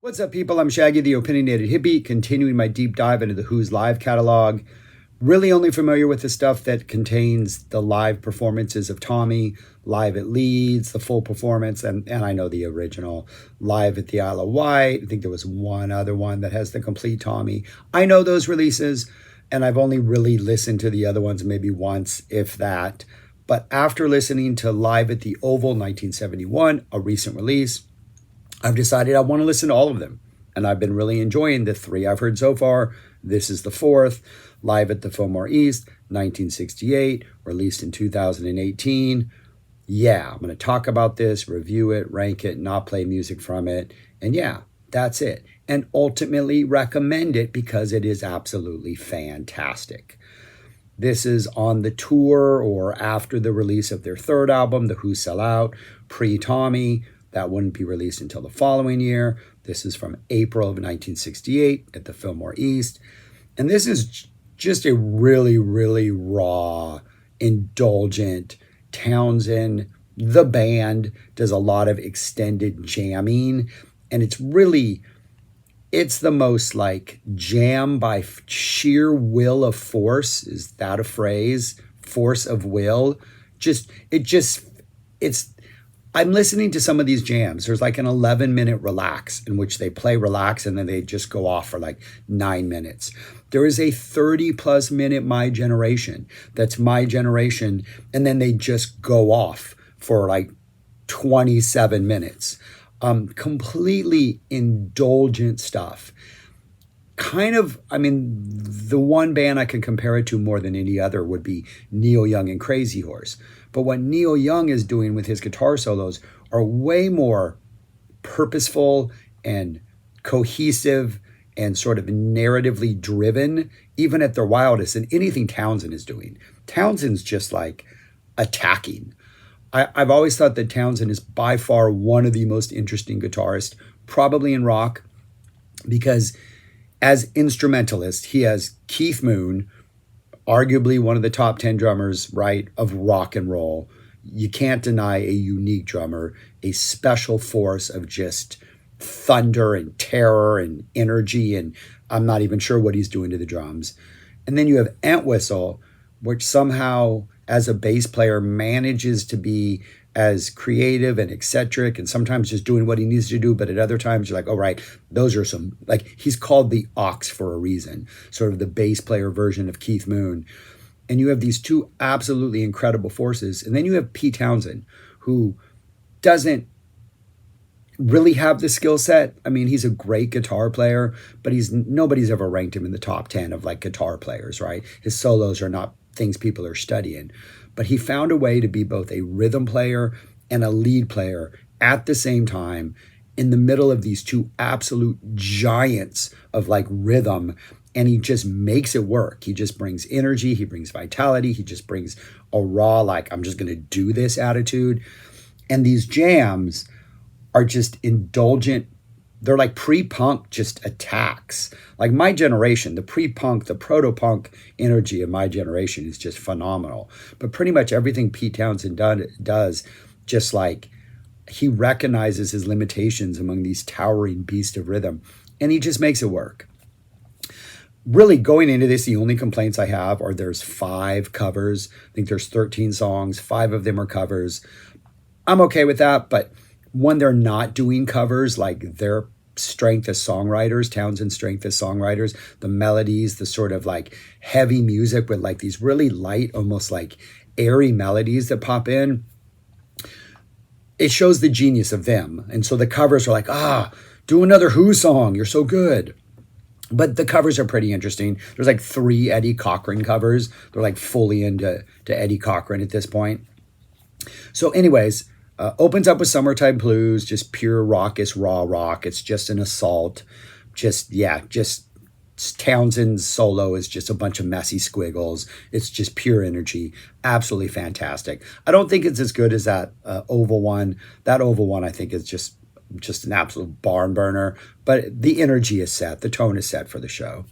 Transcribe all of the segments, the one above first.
What's up, people? I'm Shaggy, the Opinionated Hippie, continuing my deep dive into the Who's live catalog. Really only familiar with the stuff that contains the live performances of Tommy, live at Leeds, the full performance, and I know the original, live at the Isle of Wight. I think there was one other one that has the complete Tommy. I know those releases, and I've only really listened to the other ones maybe once, if that. But after listening to Live at the Oval 1971, a recent release, I've decided I want to listen to all of them. And I've been really enjoying the three I've heard so far. This is the fourth, Live at the Fillmore East, 1968, released in 2018. Yeah, I'm going to talk about this, review it, rank it, not play music from it. And yeah, that's it. And ultimately recommend it because it is absolutely fantastic. This is on the tour or after the release of their third album, The Who Sell Out, pre-Tommy. That wouldn't be released until the following year. This is from April of 1968 at the Fillmore East. And this is just a really, really raw, indulgent Townsend. The band does a lot of extended jamming. And it's the most like jam by sheer will of force. Is that a phrase? Force of will. I'm listening to some of these jams. There's like an 11-minute relax in which they play relax and then they just go off for like 9 minutes. There is a 30+ minute My Generation. That's My Generation. And then they just go off for like 27 minutes. Completely indulgent stuff. The one band I can compare it to more than any other would be Neil Young and Crazy Horse. But what Neil Young is doing with his guitar solos are way more purposeful and cohesive and sort of narratively driven, even at their wildest, than anything Townsend is doing. Townsend's just like attacking. I've always thought that Townsend is by far one of the most interesting guitarists, probably in rock, because as instrumentalist, he has Keith Moon, arguably one of the top 10 drummers, right, of rock and roll. You can't deny a unique drummer, a special force of just thunder and terror and energy, and I'm not even sure what he's doing to the drums. And then you have Entwistle, which somehow, as a bass player, manages to be as creative and eccentric and sometimes just doing what he needs to do. But at other times you're like, oh, right, those are some, like, he's called the Ox for a reason, sort of the bass player version of Keith Moon. And you have these two absolutely incredible forces. And then you have Pete Townsend, who doesn't really have the skill set. I mean, he's a great guitar player, but nobody's ever ranked him in the top 10 of like guitar players, right? His solos are not things people are studying. But he found a way to be both a rhythm player and a lead player at the same time in the middle of these two absolute giants of like rhythm. And he just makes it work. He just brings energy. He brings vitality. He just brings a raw, like, I'm just going to do this attitude. And these jams are just indulgent. They're like pre-punk just attacks. Like My Generation, the pre-punk, the proto-punk energy of My Generation is just phenomenal. But pretty much everything Pete Townsend does, just like he recognizes his limitations among these towering beasts of rhythm, and he just makes it work. Really, going into this, the only complaints I have are there's 5 covers. I think there's 13 songs. 5 of them are covers. I'm okay with that, but when they're not doing covers, like their strength as songwriters, Townsend's strength as songwriters, the melodies, the sort of like heavy music with like these really light, almost like airy melodies that pop in, it shows the genius of them. And so the covers are like, do another Who song. You're so good. But the covers are pretty interesting. There's like 3 Eddie Cochran covers. They're like fully into Eddie Cochran at this point. So anyways, opens up with Summertime Blues, just pure raucous, raw rock. It's just an assault. Just Townsend's solo is just a bunch of messy squiggles. It's just pure energy. Absolutely fantastic. I don't think it's as good as that Oval one. That Oval one, I think, is just an absolute barn burner. But the energy is set. The tone is set for the show.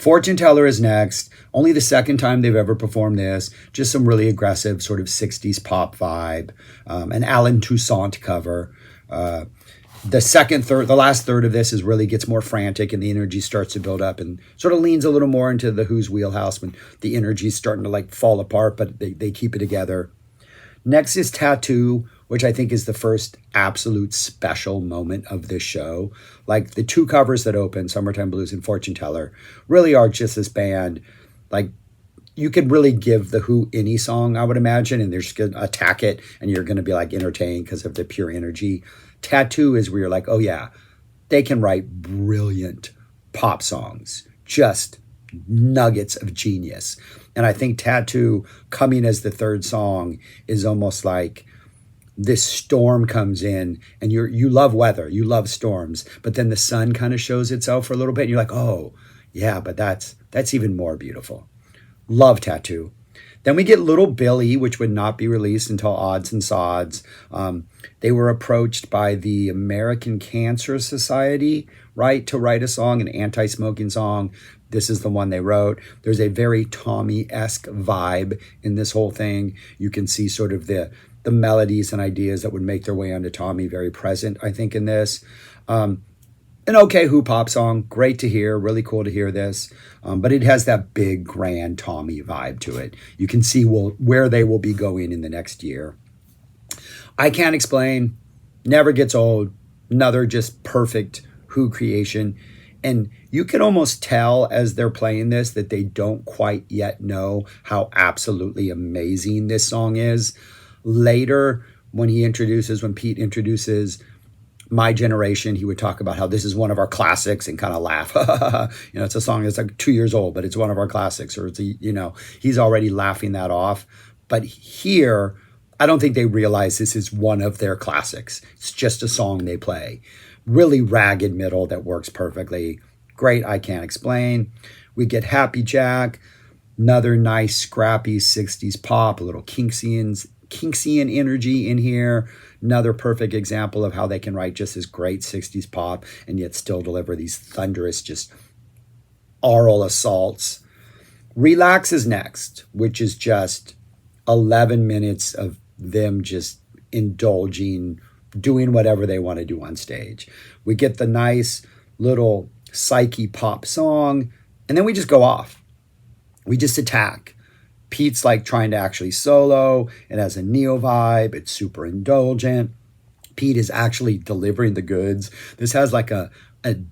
Fortune Teller is next. Only the second time they've ever performed this. Just some really aggressive sort of 60s pop vibe. An Alan Toussaint cover. The last third of this is really gets more frantic and the energy starts to build up and sort of leans a little more into the Who's wheelhouse when the energy is starting to like fall apart, but they keep it together. Next is Tattoo, which I think is the first absolute special moment of this show. Like the two covers that open, Summertime Blues and Fortune Teller, really are just this band. Like you could really give the Who any song, I would imagine, and they're just going to attack it and you're going to be like entertained because of the pure energy. Tattoo is where you're like, oh yeah, they can write brilliant pop songs, just nuggets of genius. And I think Tattoo coming as the third song is almost like this storm comes in and you love weather, you love storms, but then the sun kind of shows itself for a little bit and you're like, oh yeah, but that's even more beautiful. Love Tattoo. Then we get Little Billy, which would not be released until Odds and Sods. They were approached by the American Cancer Society, right, to write a song, an anti-smoking song. This is the one they wrote. There's a very Tommy-esque vibe in this whole thing. You can see sort of the melodies and ideas that would make their way onto Tommy very present, I think, in this. An okay Who pop song, great to hear, really cool to hear this, but it has that big, grand Tommy vibe to it. You can see where they will be going in the next year. I Can't Explain, never gets old, another just perfect Who creation, and you can almost tell as they're playing this that they don't quite yet know how absolutely amazing this song is. Later, when Pete introduces My Generation, he would talk about how this is one of our classics and kind of laugh. It's a song that's like 2 years old, but it's one of our classics, or he's already laughing that off. But here, I don't think they realize this is one of their classics. It's just a song they play. Really ragged middle that works perfectly. Great, I Can't Explain. We get Happy Jack, another nice scrappy 60s pop, a little Kinksian energy in here. Another perfect example of how they can write just this great 60s pop and yet still deliver these thunderous, just aural assaults. Relax is next, which is just 11 minutes of them just indulging, doing whatever they want to do on stage. We get the nice little psyche pop song, and then we just go off. We just attack. Pete's like trying to actually solo. It has a neo vibe. It's super indulgent. Pete is actually delivering the goods. This has like a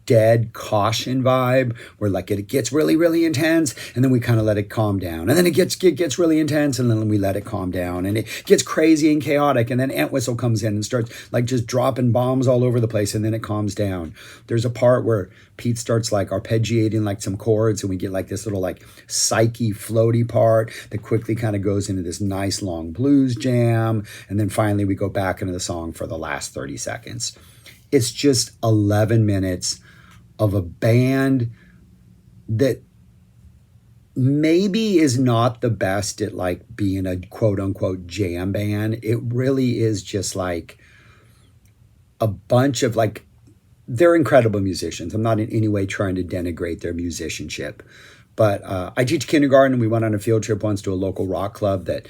dead caution vibe where like it gets really, really intense and then we kind of let it calm down. And then it gets really intense and then we let it calm down. And it gets crazy and chaotic. And then Ant Whistle comes in and starts like just dropping bombs all over the place and then it calms down. There's a part where Pete starts like arpeggiating like some chords and we get like this little like psyche floaty part that quickly kind of goes into this nice long blues jam. And then finally we go back into the song for the last 30 seconds. It's just 11 minutes of a band that maybe is not the best at like being a quote unquote jam band. It really is just like a bunch of like, they're incredible musicians. I'm not in any way trying to denigrate their musicianship, but I teach kindergarten. We went on a field trip once to a local rock club that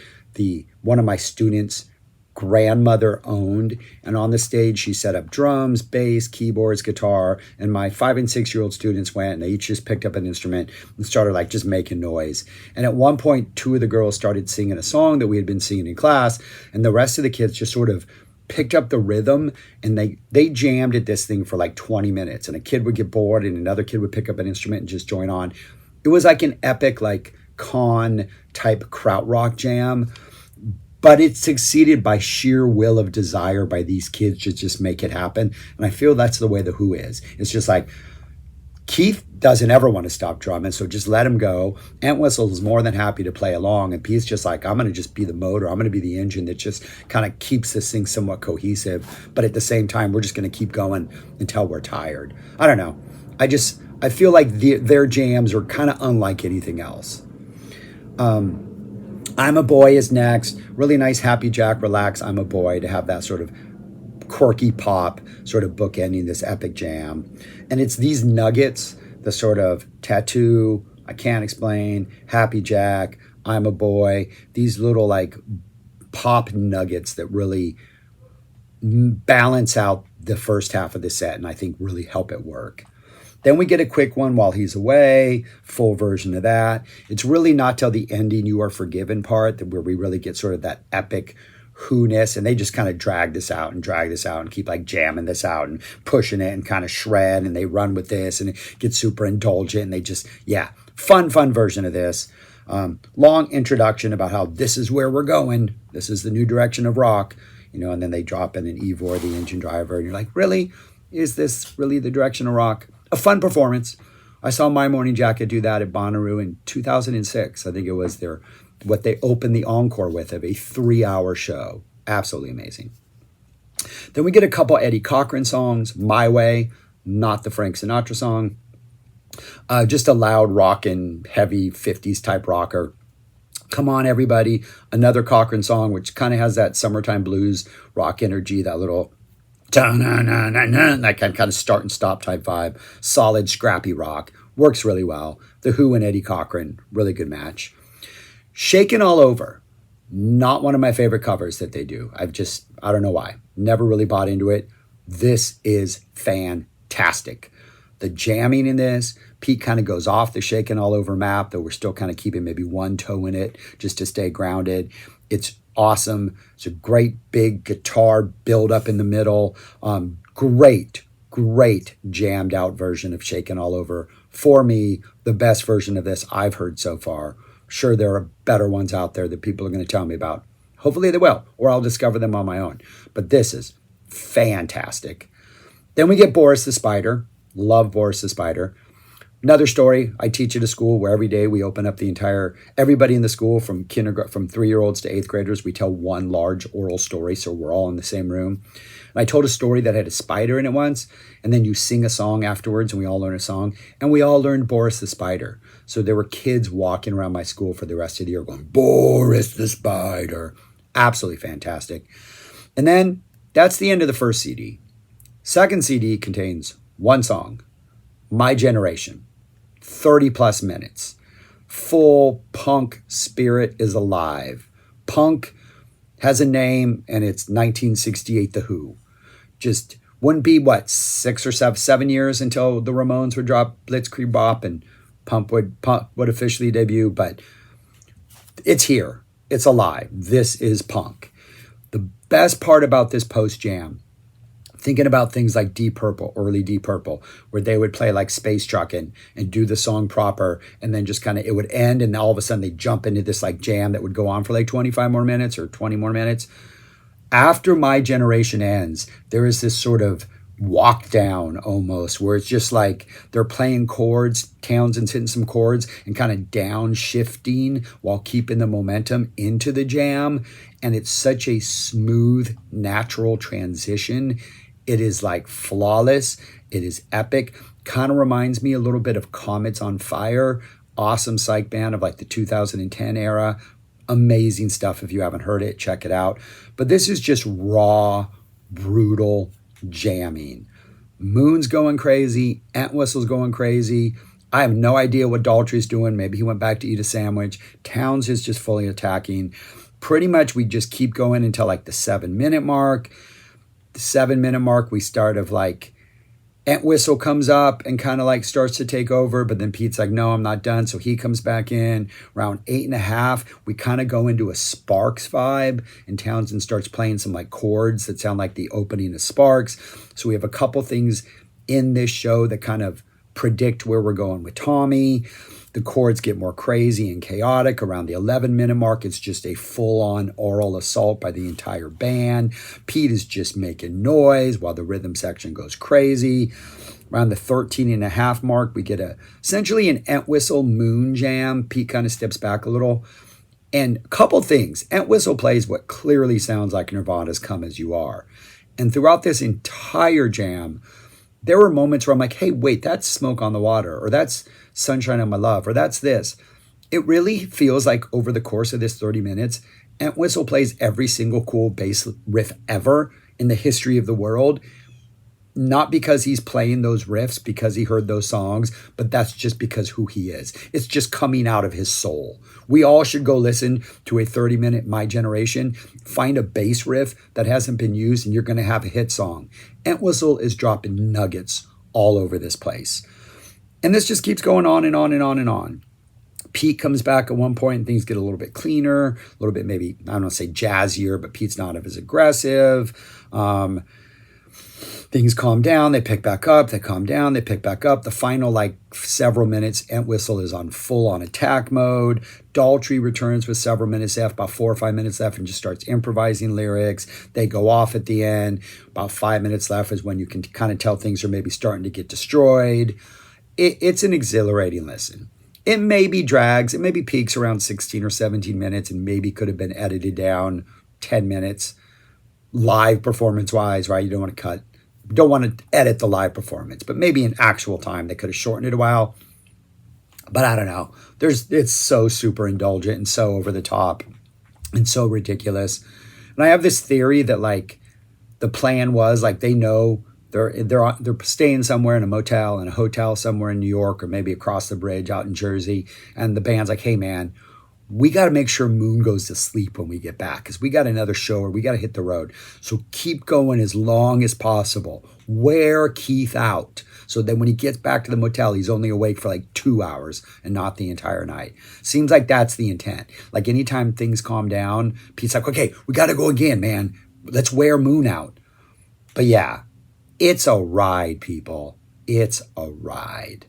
one of my students' grandmother owned, and on the stage she set up drums, bass, keyboards, guitar, and my 5 and 6 year old students went and they each just picked up an instrument and started like just making noise. And at one point 2 of the girls started singing a song that we had been singing in class, and the rest of the kids just sort of picked up the rhythm and they jammed at this thing for like 20 minutes, and a kid would get bored and another kid would pick up an instrument and just join on. It was like an epic like con type krautrock jam. But it succeeded by sheer will of desire by these kids to just make it happen. And I feel that's the way the Who is. It's just like, Keith doesn't ever want to stop drumming, so just let him go. Ant Whistle is more than happy to play along, and Pete's just like, I'm going to just be the motor. I'm going to be the engine that just kind of keeps this thing somewhat cohesive. But at the same time, we're just going to keep going until we're tired. I don't know. I feel like their jams are kind of unlike anything else. I'm a Boy is next. Really nice Happy Jack, Relax, I'm a Boy, to have that sort of quirky pop sort of bookending this epic jam. And it's these nuggets the sort of Tattoo, I Can't Explain, Happy Jack, I'm a Boy, these little like pop nuggets that really balance out the first half of the set and I think really help it work. Then we get a quick one while he's away, full version of that. It's really not till the ending, You Are Forgiven part, that where we really get sort of that epic who-ness, and they just kind of drag this out and keep like jamming this out and pushing it and kind of shred, and they run with this and it gets super indulgent, and they just, yeah, fun version of this. Long introduction about how this is where we're going. This is the new direction of rock, you know, and then they drop in an Ivor, the engine driver, and you're like, really? Is this really the direction of rock? A fun performance. I saw My Morning Jacket do that at Bonnaroo in 2006. I think it was what they opened the encore with, of a 3-hour show. Absolutely amazing. Then we get a couple Eddie Cochran songs. My Way, not the Frank Sinatra song. Just a loud rockin', heavy 50s type rocker. Come On Everybody, another Cochran song, which kind of has that summertime blues rock energy, that little that kind of start and stop type vibe. Solid, scrappy rock. Works really well. The Who and Eddie Cochran, really good match. Shakin' All Over, not one of my favorite covers that they do. I don't know why. Never really bought into it. This is fantastic. The jamming in this, Pete kind of goes off the Shakin' All Over map, though we're still kind of keeping maybe one toe in it just to stay grounded. It's awesome. It's a great big guitar build up in the middle. Great jammed out version of Shakin' All Over. For me, the best version of this I've heard so far. Sure, there are better ones out there that people are going to tell me about. Hopefully they will, or I'll discover them on my own. But this is fantastic. Then we get Boris the Spider. Love Boris the Spider. Another story. I teach at a school where every day we open up everybody in the school from 3-year-olds to 8th graders. We tell one large oral story, so we're all in the same room. And I told a story that had a spider in it once, and then you sing a song afterwards, and we all learn a song, and we all learned Boris the Spider. So there were kids walking around my school for the rest of the year going, Boris the Spider. Absolutely fantastic. And then that's the end of the first CD. Second CD contains one song, My Generation. 30 plus minutes. Full punk spirit is alive. Punk has a name, and it's 1968 The Who. Just wouldn't be, 6 or 7 years until the Ramones would drop Blitzkrieg Bop and Punk would officially debut, but it's here. It's alive. This is punk. The best part about this post-jam, thinking about things like Deep Purple, early Deep Purple, where they would play like Space Truckin' and do the song proper, and then just kind of, it would end, and all of a sudden they jump into this like jam that would go on for like 25 more minutes or 20 more minutes. After My Generation ends, there is this sort of walk down almost, where it's just like they're playing chords, Townsend's hitting some chords and kind of downshifting while keeping the momentum into the jam. And it's such a smooth, natural transition. It is like flawless. It is epic. Kind of reminds me a little bit of Comets on Fire. Awesome psych band of like the 2010 era. Amazing stuff. If you haven't heard it, check it out. But this is just raw, brutal jamming. Moon's going crazy. Entwistle's going crazy. I have no idea what Daltrey's doing. Maybe he went back to eat a sandwich. Towns is just fully attacking. Pretty much we just keep going until like the 7-minute mark. The 7-minute mark, we start of like Entwistle comes up and kind of like starts to take over, but then Pete's like, no, I'm not done. So he comes back in. Around 8.5, we kind of go into a Sparks vibe, and Townsend starts playing some like chords that sound like the opening of Sparks. So we have a couple things in this show that kind of predict where we're going with Tommy. The chords get more crazy and chaotic. Around the 11-minute mark, it's just a full-on oral assault by the entire band. Pete is just making noise while the rhythm section goes crazy. Around the 13.5 mark, we get essentially an Entwistle Moon jam. Pete kind of steps back a little. And a couple things. Entwistle plays what clearly sounds like Nirvana's Come As You Are. And throughout this entire jam, there were moments where I'm like, hey, wait, that's Smoke on the Water, or that's Sunshine on My Love, or that's this. It really feels like over the course of this 30 minutes, Entwistle plays every single cool bass riff ever in the history of the world. Not because he's playing those riffs, because he heard those songs, but that's just because who he is. It's just coming out of his soul. We all should go listen to a 30-minute My Generation, find a bass riff that hasn't been used, and you're going to have a hit song. Entwistle is dropping nuggets all over this place. And this just keeps going on and on and on and on. Pete comes back at one point and things get a little bit cleaner, a little bit maybe, I don't want to say jazzier, but Pete's not as aggressive. Things calm down, they pick back up, they calm down, they pick back up. The final several minutes, Entwistle is on full-on attack mode. Daltrey returns with several minutes left, about 4 or 5 minutes left, and just starts improvising lyrics. They go off at the end. About 5 minutes left is when you can kind of tell things are maybe starting to get destroyed. It's an exhilarating listen. It maybe drags, it maybe peaks around 16 or 17 minutes and maybe could have been edited down 10 minutes live performance-wise, right? You don't want to edit the live performance, but maybe in actual time they could have shortened it a while. But I don't know. It's so super indulgent and so over the top and so ridiculous. And I have this theory that the plan was they know they're staying somewhere in a motel, in a hotel somewhere in New York, or maybe across the bridge out in Jersey. And the band's like, hey man, we got to make sure Moon goes to sleep when we get back because we got another show or we got to hit the road. So keep going as long as possible. Wear Keith out. So then when he gets back to the motel, he's only awake for 2 hours and not the entire night. Seems like that's the intent. Anytime things calm down, Pete's like, okay, we got to go again, man. Let's wear Moon out. But yeah, it's a ride, people. It's a ride.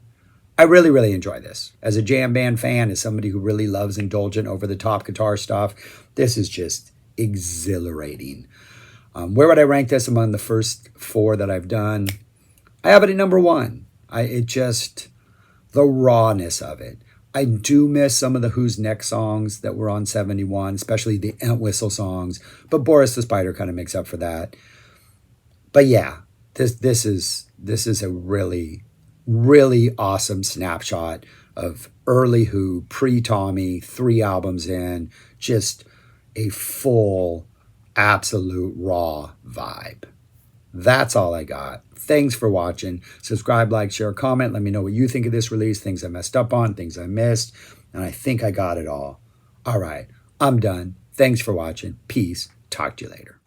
I really, really enjoy this. As a jam band fan, as somebody who really loves indulgent, over-the-top guitar stuff, this is just exhilarating. Where would I rank this among the first 4 that I've done? I have it at number 1. The rawness of it. I do miss some of the Who's Next songs that were on 71, especially the Entwistle songs, but Boris the Spider kind of makes up for that. But yeah, this is a really, really awesome snapshot of early Who, pre-Tommy, 3 albums in, just a full, absolute raw vibe. That's all I got. Thanks for watching. Subscribe, like, share, comment. Let me know what you think of this release, things I messed up on, things I missed, and I think I got it all. All right, I'm done. Thanks for watching. Peace. Talk to you later.